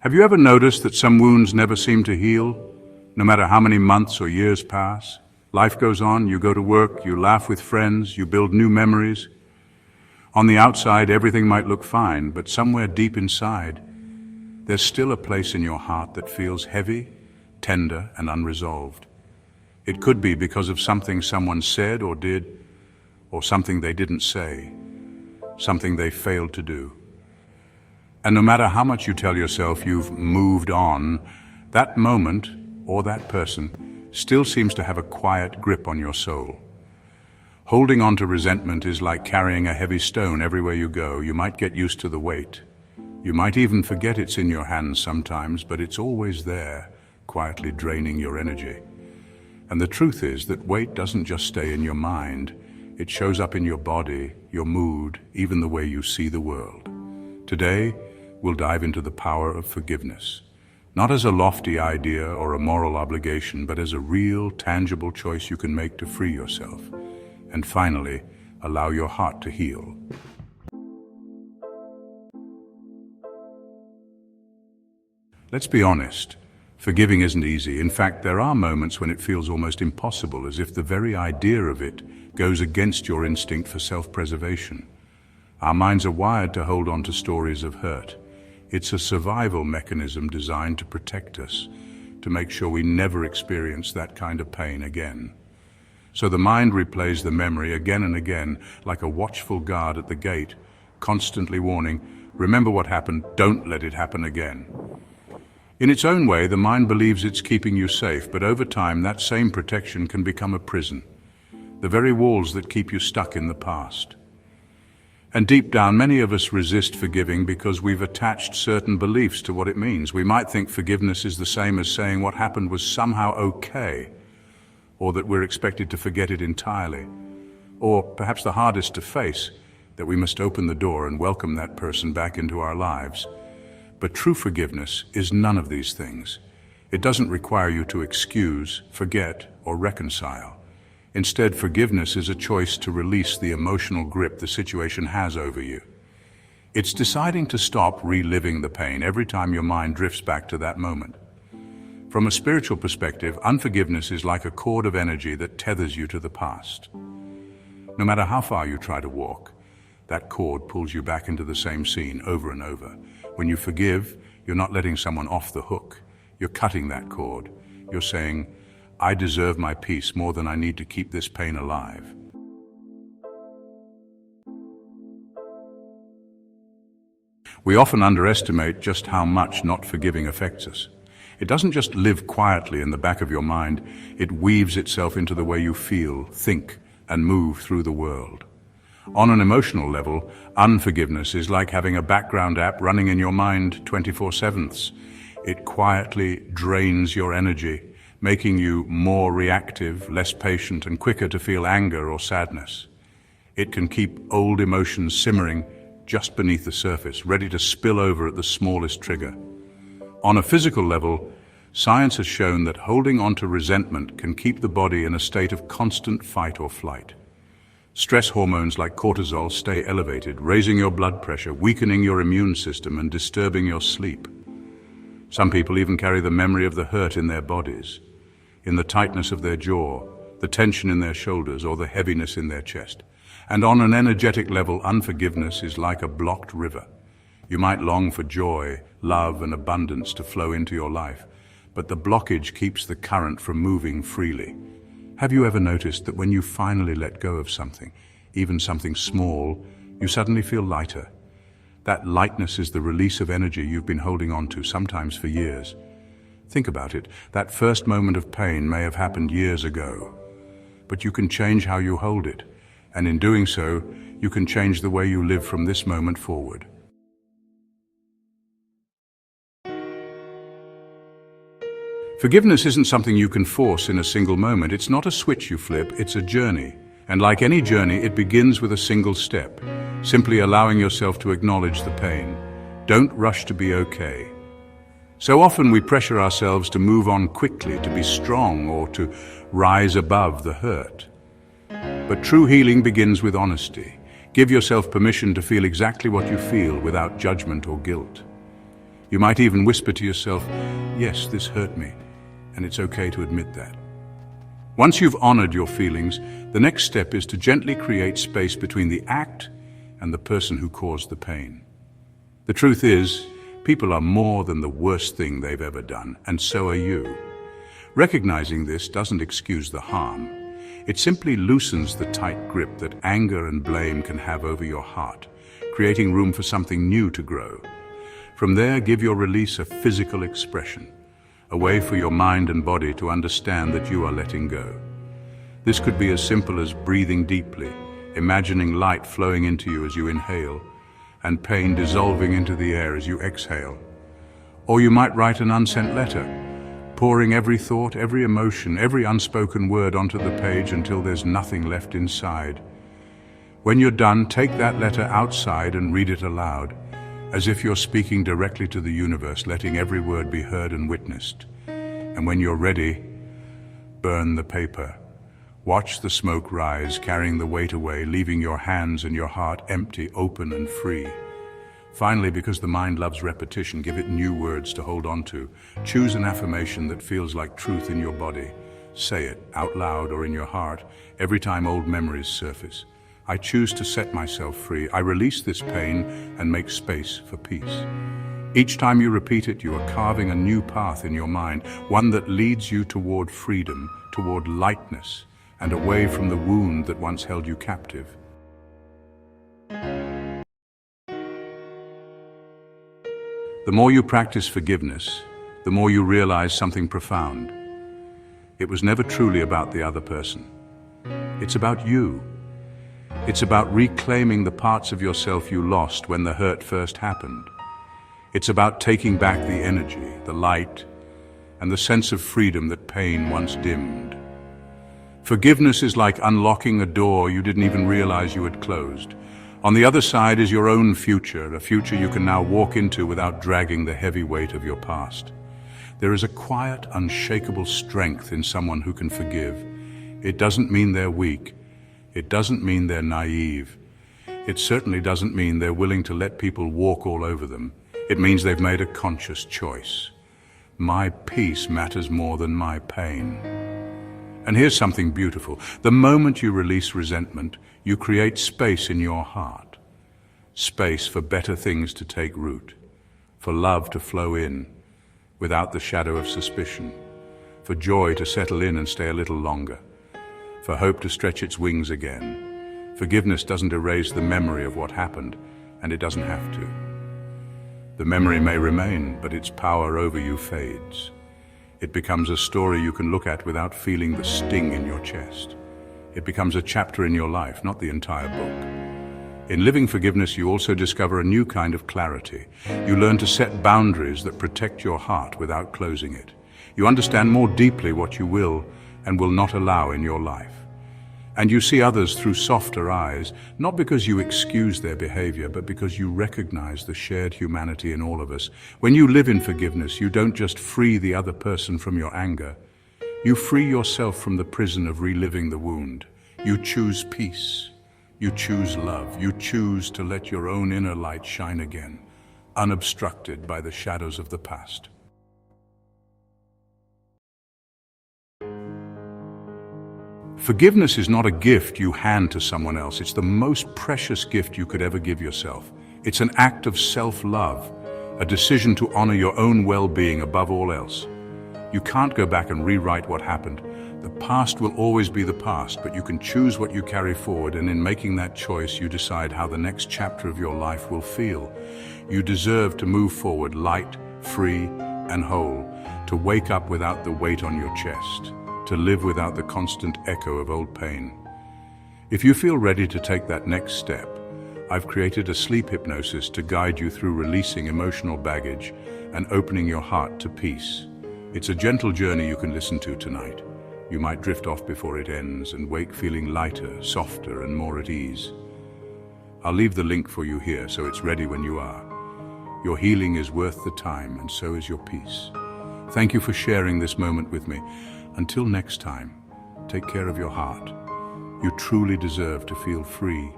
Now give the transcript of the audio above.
Have you ever noticed that some wounds never seem to heal, no matter how many months or years pass? Life goes on, you go to work, you laugh with friends, you build new memories. On the outside, everything might look fine, but somewhere deep inside, there's still a place in your heart that feels heavy, tender, and unresolved. It could be because of something someone said or did, or something they didn't say, something they failed to do. And no matter how much you tell yourself you've moved on, that moment or that person still seems to have a quiet grip on your soul. Holding on to resentment is like carrying a heavy stone everywhere you go. You might get used to the weight. You might even forget it's in your hands sometimes, but it's always there, quietly draining your energy. And the truth is that weight doesn't just stay in your mind. It shows up in your body, your mood, even the way you see the world. Today, we'll dive into the power of forgiveness, not as a lofty idea or a moral obligation, but as a real, tangible choice you can make to free yourself. And finally, allow your heart to heal. Let's be honest, forgiving isn't easy. In fact, there are moments when it feels almost impossible, as if the very idea of it goes against your instinct for self-preservation. Our minds are wired to hold on to stories of hurt. It's a survival mechanism designed to protect us, to make sure we never experience that kind of pain again. So the mind replays the memory again and again, like a watchful guard at the gate, constantly warning, remember what happened, don't let it happen again. In its own way, the mind believes it's keeping you safe, but over time that same protection can become a prison, the very walls that keep you stuck in the past. And deep down, many of us resist forgiving because we've attached certain beliefs to what it means. We might think forgiveness is the same as saying what happened was somehow okay, or that we're expected to forget it entirely, or perhaps the hardest to face, that we must open the door and welcome that person back into our lives. But true forgiveness is none of these things. It doesn't require you to excuse, forget, or reconcile. Instead, forgiveness is a choice to release the emotional grip the situation has over you. It's deciding to stop reliving the pain every time your mind drifts back to that moment. From a spiritual perspective, unforgiveness is like a cord of energy that tethers you to the past. No matter how far you try to walk, that cord pulls you back into the same scene over and over. When you forgive, you're not letting someone off the hook. You're cutting that cord. You're saying, I deserve my peace more than I need to keep this pain alive. We often underestimate just how much not forgiving affects us. It doesn't just live quietly in the back of your mind, it weaves itself into the way you feel, think, and move through the world. On an emotional level, unforgiveness is like having a background app running in your mind 24/7. It quietly drains your energy, making you more reactive, less patient, and quicker to feel anger or sadness. It can keep old emotions simmering just beneath the surface, ready to spill over at the smallest trigger. On a physical level, science has shown that holding on to resentment can keep the body in a state of constant fight or flight. Stress hormones like cortisol stay elevated, raising your blood pressure, weakening your immune system, and disturbing your sleep. Some people even carry the memory of the hurt in their bodies, in the tightness of their jaw, the tension in their shoulders, or the heaviness in their chest. And on an energetic level, unforgiveness is like a blocked river. You might long for joy, love, and abundance to flow into your life, but the blockage keeps the current from moving freely. Have you ever noticed that when you finally let go of something, even something small, you suddenly feel lighter? That lightness is the release of energy you've been holding on to, sometimes for years. Think about it. That first moment of pain may have happened years ago, but you can change how you hold it, and in doing so, you can change the way you live from this moment forward. Forgiveness isn't something you can force in a single moment. It's not a switch you flip, it's a journey. And like any journey, it begins with a single step, simply allowing yourself to acknowledge the pain. Don't rush to be okay. So often we pressure ourselves to move on quickly, to be strong, or to rise above the hurt. But true healing begins with honesty. Give yourself permission to feel exactly what you feel without judgment or guilt. You might even whisper to yourself, yes, this hurt me, and it's okay to admit that. Once you've honored your feelings, the next step is to gently create space between the act and the person who caused the pain. The truth is, people are more than the worst thing they've ever done, and so are you. Recognizing this doesn't excuse the harm. It simply loosens the tight grip that anger and blame can have over your heart, creating room for something new to grow. From there, give your release a physical expression, a way for your mind and body to understand that you are letting go. This could be as simple as breathing deeply, imagining light flowing into you as you inhale, and pain dissolving into the air as you exhale. Or you might write an unsent letter, pouring every thought, every emotion, every unspoken word onto the page until there's nothing left inside. When you're done, take that letter outside and read it aloud, as if you're speaking directly to the universe, letting every word be heard and witnessed. And when you're ready, burn the paper. Watch the smoke rise, carrying the weight away, leaving your hands and your heart empty, open and free. Finally, because the mind loves repetition, give it new words to hold on to. Choose an affirmation that feels like truth in your body. Say it out loud or in your heart every time old memories surface. I choose to set myself free. I release this pain and make space for peace. Each time you repeat it, you are carving a new path in your mind, one that leads you toward freedom, toward lightness, and away from the wound that once held you captive. The more you practice forgiveness, the more you realize something profound. It was never truly about the other person. It's about you. It's about reclaiming the parts of yourself you lost when the hurt first happened. It's about taking back the energy, the light, and the sense of freedom that pain once dimmed. Forgiveness is like unlocking a door you didn't even realize you had closed. On the other side is your own future, a future you can now walk into without dragging the heavy weight of your past. There is a quiet, unshakable strength in someone who can forgive. It doesn't mean they're weak. It doesn't mean they're naive. It certainly doesn't mean they're willing to let people walk all over them. It means they've made a conscious choice. My peace matters more than my pain. And here's something beautiful. The moment you release resentment, you create space in your heart. Space for better things to take root, for love to flow in without the shadow of suspicion, for joy to settle in and stay a little longer, for hope to stretch its wings again. Forgiveness doesn't erase the memory of what happened, and it doesn't have to. The memory may remain, but its power over you fades. It becomes a story you can look at without feeling the sting in your chest. It becomes a chapter in your life, not the entire book. In living forgiveness, you also discover a new kind of clarity. You learn to set boundaries that protect your heart without closing it. You understand more deeply what you will and will not allow in your life. And you see others through softer eyes, not because you excuse their behavior, but because you recognize the shared humanity in all of us. When you live in forgiveness, you don't just free the other person from your anger. You free yourself from the prison of reliving the wound. You choose peace. You choose love. You choose to let your own inner light shine again, unobstructed by the shadows of the past. Forgiveness is not a gift you hand to someone else. It's the most precious gift you could ever give yourself. It's an act of self-love, a decision to honor your own well-being above all else. You can't go back and rewrite what happened. The past will always be the past, but you can choose what you carry forward, and in making that choice, you decide how the next chapter of your life will feel. You deserve to move forward light, free, and whole, to wake up without the weight on your chest, to live without the constant echo of old pain. If you feel ready to take that next step, I've created a sleep hypnosis to guide you through releasing emotional baggage and opening your heart to peace. It's a gentle journey you can listen to tonight. You might drift off before it ends and wake feeling lighter, softer, and more at ease. I'll leave the link for you here so it's ready when you are. Your healing is worth the time, and so is your peace. Thank you for sharing this moment with me. Until next time, take care of your heart. You truly deserve to feel free,